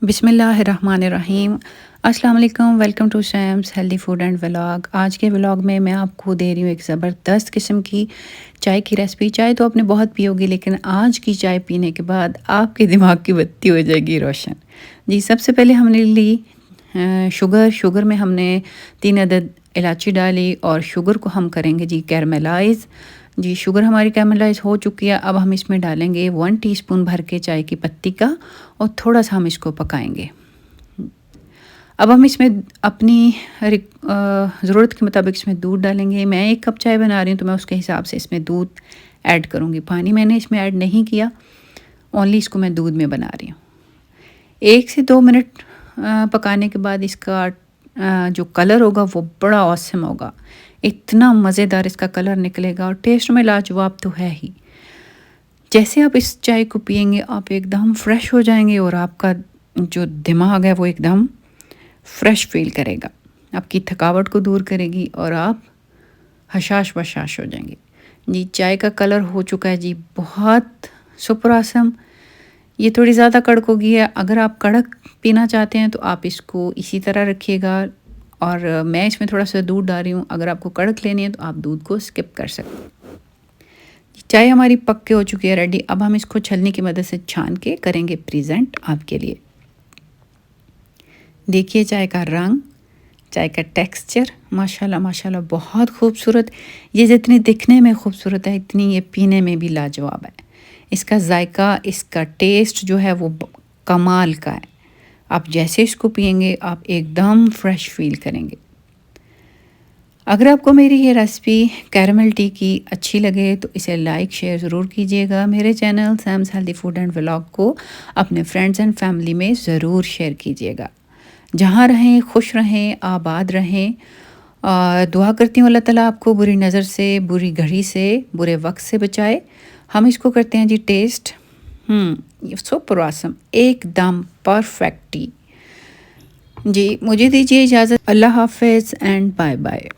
बिस्मिल्लाहिर्रहमानिर्रहीम। अस्सलाम वालेकुम। Welcome to Shams healthy food and vlog. आज के व्लॉग में मैं आपको दे रही हूँ एक ज़बरदस्त किस्म की चाय की रेसिपी। चाय तो आपने बहुत पियोगी, लेकिन आज की चाय पीने के बाद आपके दिमाग की बत्ती हो जाएगी रोशन। जी, सबसे पहले हमने ली शुगर में हमने 3 अदद इलायची डाली और शुगर को हम करेंगे जी कैरमलाइज़। जी, शुगर हमारी कैरमलाइज़ हो चुकी है। अब हम इसमें डालेंगे 1 टीस्पून भर के चाय की पत्ती का और थोड़ा सा हम इसको पकाएंगे। अब हम इसमें अपनी ज़रूरत के मुताबिक इसमें दूध डालेंगे। मैं 1 कप चाय बना रही हूँ तो मैं उसके हिसाब से इसमें दूध ऐड करूँगी। पानी मैंने इसमें ऐड नहीं किया, ओनली इसको मैं दूध में बना रही हूँ। 1 से 2 मिनट पकाने के बाद इसका जो कलर होगा वो बड़ा ऑसम होगा। इतना मज़ेदार इसका कलर निकलेगा और टेस्ट में लाजवाब तो है ही। जैसे आप इस चाय को पियेंगे आप एकदम फ्रेश हो जाएंगे और आपका जो दिमाग है वो एकदम फ्रेश फील करेगा, आपकी थकावट को दूर करेगी और आप हशाश बशाश हो जाएंगे। जी, चाय का कलर हो चुका है जी, बहुत सुपर ऑसम। ये थोड़ी ज़्यादा कड़क होगी है। अगर आप कड़क पीना चाहते हैं तो आप इसको इसी तरह रखिएगा और मैं इसमें थोड़ा सा दूध डाल रही हूँ। अगर आपको कड़क लेनी है तो आप दूध को स्किप कर सकते हैं। चाय हमारी पक के हो चुकी है रेडी। अब हम इसको छलनी की मदद से छान के करेंगे प्रेजेंट आपके लिए। देखिए चाय का रंग, चाय का टेक्सचर, माशाल्लाह माशाल्लाह बहुत खूबसूरत। ये जितनी दिखने में खूबसूरत है इतनी ये पीने में भी लाजवाब है। इसका जायका, इसका टेस्ट जो है वो कमाल का है। आप जैसे इसको पियेंगे आप एकदम फ्रेश फील करेंगे। अगर आपको मेरी ये रेसिपी कैरमल टी की अच्छी लगे तो इसे लाइक शेयर ज़रूर कीजिएगा। मेरे channel Sam's healthy food and vlog को अपने फ्रेंड्स एंड फैमिली में ज़रूर शेयर कीजिएगा। जहाँ रहें खुश रहें, आबाद रहें। दुआ करती हूँ अल्लाह ताला आपको बुरी नज़र से, बुरी घड़ी से, बुरे वक्त से बचाए। हम इसको करते हैं जी टेस्ट। सुपर ऑसम, एकदम परफेक्ट टी। जी, मुझे दीजिए इजाज़त। अल्लाह हाफिज़ एंड बाय बाय।